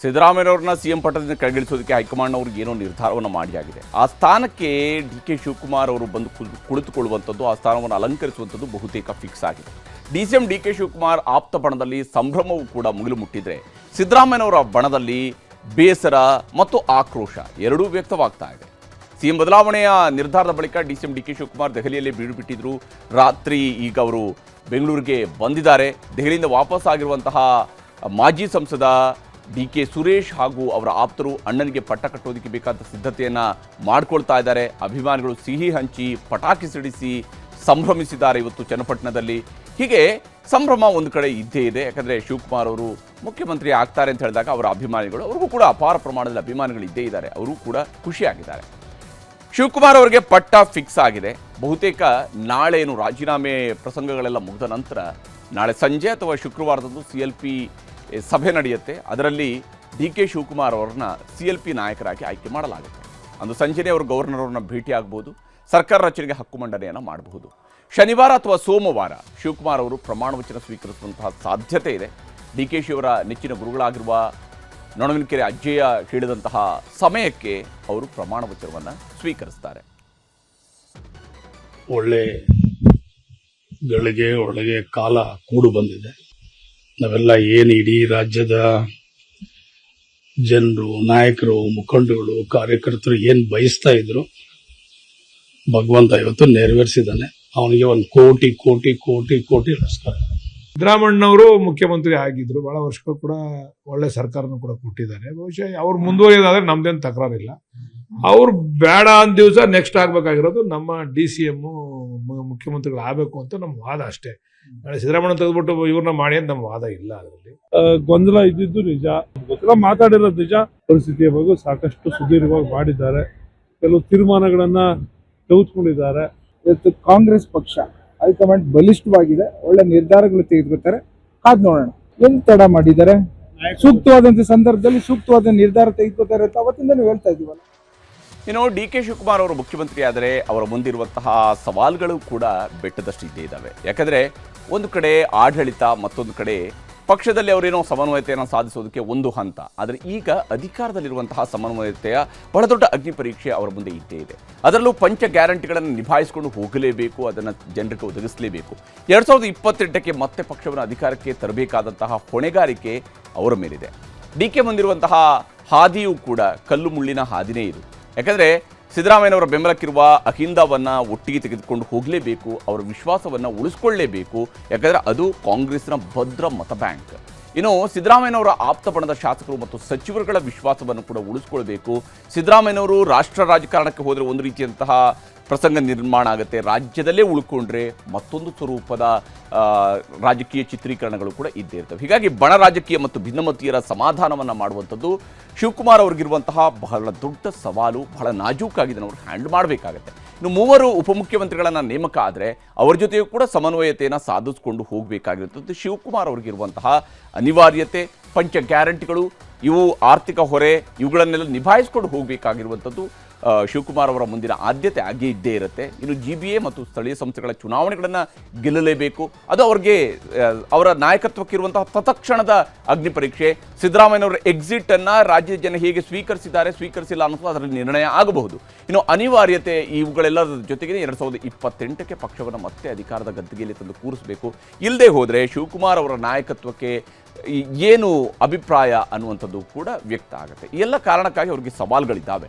ಸಿದ್ದರಾಮಯ್ಯನವ್ರನ್ನ CM ಪಟ್ಟದಿಂದ ಕೆಳಗಿಳಿಸೋದಕ್ಕೆ high command ಅವ್ರಿಗೆ ಏನೋ ನಿರ್ಧಾರವನ್ನು ಮಾಡಿಯಾಗಿದೆ. ಆ ಸ್ಥಾನಕ್ಕೆ ಡಿ.ಕೆ. ಶಿವಕುಮಾರ್ ಅವರು ಬಂದು ಕುಳಿತುಕೊಳ್ಳುವಂಥದ್ದು, ಆ ಸ್ಥಾನವನ್ನು ಅಲಂಕರಿಸುವಂಥದ್ದು ಬಹುತೇಕ ಫಿಕ್ಸ್ ಆಗಿದೆ. ಡಿ.ಸಿ.ಎಂ ಡಿ.ಕೆ. ಶಿವಕುಮಾರ್ ಆಪ್ತ ಬಣದಲ್ಲಿ ಸಂಭ್ರಮವೂ ಕೂಡ ಮುಗಿಲು ಮುಟ್ಟಿದ್ರೆ, ಸಿದ್ದರಾಮಯ್ಯನವರ ಬಣದಲ್ಲಿ ಬೇಸರ ಮತ್ತು ಆಕ್ರೋಶ ಎರಡೂ ವ್ಯಕ್ತವಾಗ್ತಾ ಇದೆ. ಸಿಎಂ ಬದಲಾವಣೆಯ ನಿರ್ಧಾರದ ಬಳಿಕ ಡಿ.ಸಿ.ಎಂ ಡಿ.ಕೆ. ಶಿವಕುಮಾರ್ ದೆಹಲಿಯಲ್ಲಿ ಬೀಡು ಬಿಟ್ಟಿದ್ರು. ರಾತ್ರಿ ಈಗ ಅವರು ಬೆಂಗಳೂರಿಗೆ ಬಂದಿದ್ದಾರೆ. ದೆಹಲಿಯಿಂದ ವಾಪಸ್ ಆಗಿರುವಂತಹ ಮಾಜಿ ಸಂಸದ ಡಿ.ಕೆ. ಸುರೇಶ್ ಹಾಗೂ ಅವರ ಆಪ್ತರು ಅಣ್ಣನಿಗೆ ಪಟ್ಟ ಕಟ್ಟೋದಕ್ಕೆ ಬೇಕಾದ ಸಿದ್ಧತೆಯನ್ನು ಮಾಡ್ಕೊಳ್ತಾ ಇದ್ದಾರೆ. ಅಭಿಮಾನಿಗಳು ಸಿಹಿ ಹಂಚಿ ಪಟಾಕಿ ಸಿಡಿಸಿ ಸಂಭ್ರಮಿಸಿದ್ದಾರೆ ಇವತ್ತು ಚನ್ನಪಟ್ಟಣದಲ್ಲಿ. ಹೀಗೆ ಸಂಭ್ರಮ ಒಂದು ಕಡೆ ಇದ್ದೇ ಇದೆ. ಯಾಕಂದರೆ ಶಿವಕುಮಾರ್ ಅವರು ಮುಖ್ಯಮಂತ್ರಿ ಆಗ್ತಾರೆ ಅಂತ ಹೇಳಿದಾಗ ಅವರ ಅಭಿಮಾನಿಗಳು, ಅವ್ರಿಗೂ ಕೂಡ ಅಪಾರ ಪ್ರಮಾಣದಲ್ಲಿ ಅಭಿಮಾನಿಗಳು ಇದ್ದೇ ಇದ್ದಾರೆ. ಅವರು ಕೂಡ ಖುಷಿಯಾಗಿದ್ದಾರೆ. ಶಿವಕುಮಾರ್ ಅವರಿಗೆ ಪಟ್ಟ ಫಿಕ್ಸ್ ಆಗಿದೆ. ಬಹುತೇಕ ನಾಳೆ ಏನು ರಾಜೀನಾಮೆ ಪ್ರಸಂಗಗಳೆಲ್ಲ ಮುಗಿದ ನಂತರ ನಾಳೆ ಸಂಜೆ ಅಥವಾ ಶುಕ್ರವಾರದಂದು CLP ಸಭೆ ನಡೆಯುತ್ತೆ. ಅದರಲ್ಲಿ ಡಿ.ಕೆ. ಶಿವಕುಮಾರ್ ಅವರನ್ನ CLP ನಾಯಕರಾಗಿ ಆಯ್ಕೆ ಮಾಡಲಾಗುತ್ತೆ. ಅಂದು ಸಂಜೆನೇ ಅವರು ಗವರ್ನರ್ ಅವರನ್ನ ಭೇಟಿ ಆಗಬಹುದು. ಸರ್ಕಾರ ರಚನೆಗೆ ಹಕ್ಕು ಮಂಡನೆಯನ್ನು ಮಾಡಬಹುದು. ಶನಿವಾರ ಅಥವಾ ಸೋಮವಾರ ಶಿವಕುಮಾರ್ ಅವರು ಪ್ರಮಾಣ ವಚನ ಸ್ವೀಕರಿಸುವಂತಹ ಸಾಧ್ಯತೆ ಇದೆ. ಡಿ.ಕೆ. ಶಿವರ ನೆಚ್ಚಿನ ಗುರುಗಳಾಗಿರುವ ನೊಣವಿನಕೆರೆ ಅಜ್ಜಯ್ಯ ಹೇಳಿದಂತಹ ಸಮಯಕ್ಕೆ ಅವರು ಪ್ರಮಾಣ ವಚನವನ್ನು ಸ್ವೀಕರಿಸ್ತಾರೆ. ಒಳ್ಳೆ ಒಳಗೆ ಕಾಲ ಕೂಡು ಬಂದಿದೆ. ನಾವೆಲ್ಲ ಏನು ಇಡೀ ರಾಜ್ಯದ ಜನರು, ನಾಯಕರು, ಮುಖಂಡಗಳು, ಕಾರ್ಯಕರ್ತರು ಏನು ಬಯಸ್ತಾ ಇದ್ರು, ಭಗವಂತ ಇವತ್ತು ನೆರವೇರಿಸಿದ್ದಾನೆ. ಅವನಿಗೆ ಒಂದು ಕೋಟಿ ಕೋಟಿ ಕೋಟಿ ಕೋಟಿ ನಮಸ್ಕಾರ. ಸಿದ್ದರಾಮಣ್ಣವರು ಮುಖ್ಯಮಂತ್ರಿ ಆಗಿದ್ರು, ಬಹಳ ವರ್ಷಗಳು ಕೂಡ ಒಳ್ಳೆ ಸರ್ಕಾರನೂ ಕೂಡ ಕೊಟ್ಟಿದ್ದಾರೆ. ಬಹುಶಃ ಅವ್ರು ಮುಂದುವರಿಯೋದಾದ್ರೆ ನಮ್ದೇನು ತಕರಾರಿಲ್ಲ. ಅವ್ರು ಬೇಡ ಅಂದ ದಿವಸ ನೆಕ್ಸ್ಟ್ ಆಗ್ಬೇಕಾಗಿರೋದು ನಮ್ಮ DCM ಮುಖ್ಯಮಂತ್ರಿಗಳು ಆಗಬೇಕು ಅಂತ ನಮ್ಮ ವಾದ ಅಷ್ಟೇ. ನಾಳೆ ಸಿದ್ದರಾಮಣ್ಣ ತೆಗೆದ್ಬಿಟ್ಟು ಇವ್ರನ್ನ ಮಾಡಿ ಅಂತ ನಮ್ಮ ವಾದ ಇಲ್ಲ. ಅದರಲ್ಲಿ ಗೊಂದಲ ಇದ್ದಿದ್ದು ನಿಜ, ಗೊತ್ತಿಲ್ಲ, ಮಾತಾಡಿರೋದು ನಿಜ. ಪರಿಸ್ಥಿತಿಯ ಬಗ್ಗೆ ಸಾಕಷ್ಟು ಸುದೀರ್ಘವಾಗಿ ಮಾಡಿದ್ದಾರೆ, ಕೆಲವು ತೀರ್ಮಾನಗಳನ್ನ ತೆಗೆದುಕೊಂಡಿದ್ದಾರೆ. ಇವತ್ತು ಕಾಂಗ್ರೆಸ್ ಪಕ್ಷ ಹೈಕಮಾಂಡ್ ಬಲಿಷ್ಠವಾಗಿದೆ, ಒಳ್ಳೆ ನಿರ್ಧಾರಗಳು ತೆಗೆದುಕೊಳ್ತಾರೆ. ಕಾದ್ ನೋಡೋಣ. ಎಲ್ಲಿ ತಡ ಮಾಡಿದ್ದಾರೆ, ಸೂಕ್ತವಾದಂತ ಸಂದರ್ಭದಲ್ಲಿ ಸೂಕ್ತವಾದ ನಿರ್ಧಾರ ತೆಗೆದುಕೊಳ್ತಾರೆ ಅಂತ ಅವತ್ತಿಂದ ಹೇಳ್ತಾ ಇದೀವಲ್ಲ. ಇನ್ನು ಡಿ.ಕೆ. ಶಿವಕುಮಾರ್ ಅವರು ಮುಖ್ಯಮಂತ್ರಿ ಆದರೆ ಅವರ ಮುಂದಿರುವಂತಹ ಸವಾಲುಗಳು ಕೂಡ ಬೆಟ್ಟದಷ್ಟು ಇದ್ದೇ ಇದ್ದಾವೆ. ಯಾಕಂದರೆ ಒಂದು ಕಡೆ ಆಡಳಿತ, ಮತ್ತೊಂದು ಕಡೆ ಪಕ್ಷದಲ್ಲಿ ಅವರೇನೋ ಸಮನ್ವಯತೆಯನ್ನು ಸಾಧಿಸೋದಕ್ಕೆ ಒಂದು ಹಂತ. ಆದರೆ ಈಗ ಅಧಿಕಾರದಲ್ಲಿರುವಂತಹ ಸಮನ್ವಯತೆಯ ಬಹಳ ದೊಡ್ಡ ಅಗ್ನಿ ಪರೀಕ್ಷೆ ಅವರ ಮುಂದೆ ಇದ್ದೇ ಇದೆ. ಅದರಲ್ಲೂ ಪಂಚ ಗ್ಯಾರಂಟಿಗಳನ್ನು ನಿಭಾಯಿಸಿಕೊಂಡು ಹೋಗಲೇಬೇಕು, ಅದನ್ನು ಜನರಿಗೆ ಒದಗಿಸಲೇಬೇಕು. 2028ಕ್ಕೆ ಮತ್ತೆ ಪಕ್ಷವನ್ನು ಅಧಿಕಾರಕ್ಕೆ ತರಬೇಕಾದಂತಹ ಹೊಣೆಗಾರಿಕೆ ಅವರ ಮೇಲಿದೆ. ಡಿ.ಕೆ. ಮುಂದಿರುವಂತಹ ಹಾದಿಯೂ ಕೂಡ ಕಲ್ಲು ಮುಳ್ಳಿನ ಹಾದಿನೇ ಇದು. ಯಾಕಂದರೆ ಸಿದ್ದರಾಮಯ್ಯನವರ ಬೆಂಬಲಕ್ಕಿರುವ ಅಹಿಂದವನ್ನು ಒಟ್ಟಿಗೆ ತೆಗೆದುಕೊಂಡು ಹೋಗಲೇಬೇಕು, ಅವರ ವಿಶ್ವಾಸವನ್ನು ಉಳಿಸ್ಕೊಳ್ಳೇಬೇಕು. ಯಾಕಂದರೆ ಅದು ಕಾಂಗ್ರೆಸ್ನ ಭದ್ರ ಮತ ಬ್ಯಾಂಕ್. ಇನ್ನು ಸಿದ್ದರಾಮಯ್ಯನವರ ಆಪ್ತ ಬಣದ ಶಾಸಕರು ಮತ್ತು ಸಚಿವರುಗಳ ವಿಶ್ವಾಸವನ್ನು ಕೂಡ ಉಳಿಸ್ಕೊಳ್ಬೇಕು. ಸಿದ್ದರಾಮಯ್ಯನವರು ರಾಷ್ಟ್ರ ರಾಜಕಾರಣಕ್ಕೆ ಹೋದರೆ ಒಂದು ರೀತಿಯಂತಹ ಪ್ರಸಂಗ ನಿರ್ಮಾಣ ಆಗುತ್ತೆ, ರಾಜ್ಯದಲ್ಲೇ ಉಳ್ಕೊಂಡ್ರೆ ಮತ್ತೊಂದು ಸ್ವರೂಪದ ರಾಜಕೀಯ ಚಿತ್ರೀಕರಣಗಳು ಕೂಡ ಇದ್ದೇ ಇರ್ತವೆ. ಹೀಗಾಗಿ ಬಣ ರಾಜಕೀಯ ಮತ್ತು ಭಿನ್ನಮತೀಯರ ಸಮಾಧಾನವನ್ನು ಮಾಡುವಂಥದ್ದು ಶಿವಕುಮಾರ್ ಅವ್ರಿಗಿರುವಂತಹ ಬಹಳ ದೊಡ್ಡ ಸವಾಲು. ಬಹಳ ನಾಜೂಕಾಗಿ ಇದನ್ನು ಅವರು ಹ್ಯಾಂಡಲ್ ಮಾಡಬೇಕಾಗತ್ತೆ. ಇನ್ನು 3 ಉಪಮುಖ್ಯಮಂತ್ರಿಗಳನ್ನು ನೇಮಕ ಆದರೆ ಅವರ ಜೊತೆಯೂ ಕೂಡ ಸಮನ್ವಯತೆಯನ್ನು ಸಾಧಿಸಿಕೊಂಡು ಹೋಗಬೇಕಾಗಿರುತ್ತದೆ. ಶಿವಕುಮಾರ್ ಅವ್ರಿಗಿರುವಂತಹ ಅನಿವಾರ್ಯತೆ, ಪಂಚ ಗ್ಯಾರಂಟಿಗಳು, ಇವು ಆರ್ಥಿಕ ಹೊರೆ, ಇವುಗಳನ್ನೆಲ್ಲ ನಿಭಾಯಿಸಿಕೊಂಡು ಹೋಗಬೇಕಾಗಿರುವಂಥದ್ದು ಶಿವಕುಮಾರ್ ಅವರ ಮುಂದಿನ ಆದ್ಯತೆ ಆಗೇ ಇದ್ದೇ ಇರುತ್ತೆ. ಇನ್ನು GBA ಮತ್ತು ಸ್ಥಳೀಯ ಸಂಸ್ಥೆಗಳ ಚುನಾವಣೆಗಳನ್ನು ಗೆಲ್ಲಲೇಬೇಕು. ಅದು ಅವರಿಗೆ ಅವರ ನಾಯಕತ್ವಕ್ಕಿರುವಂತಹ ತತ್ಕ್ಷಣದ ಅಗ್ನಿ ಪರೀಕ್ಷೆ. ಸಿದ್ದರಾಮಯ್ಯನವರ ಎಕ್ಸಿಟನ್ನು ರಾಜ್ಯದ ಜನ ಹೇಗೆ ಸ್ವೀಕರಿಸಿಲ್ಲ ಅನ್ನೋದು ಅದರಲ್ಲಿ ನಿರ್ಣಯ ಆಗಬಹುದು. ಇನ್ನು ಅನಿವಾರ್ಯತೆ, ಇವುಗಳೆಲ್ಲದರ ಜೊತೆಗೆ 2028ಕ್ಕೆ ಪಕ್ಷವನ್ನು ಮತ್ತೆ ಅಧಿಕಾರದ ಗದ್ದುಗೆಯಲ್ಲಿ ತಂದು ಕೂರಿಸಬೇಕು. ಇಲ್ಲದೆ ಹೋದರೆ ಶಿವಕುಮಾರ್ ಅವರ ನಾಯಕತ್ವಕ್ಕೆ ಏನು ಅಭಿಪ್ರಾಯ ಅನ್ನುವಂಥದ್ದು ಕೂಡ ವ್ಯಕ್ತ ಆಗುತ್ತೆ. ಈ ಎಲ್ಲ ಕಾರಣಕ್ಕಾಗಿ ಅವರಿಗೆ ಸವಾಲುಗಳಿದ್ದಾವೆ.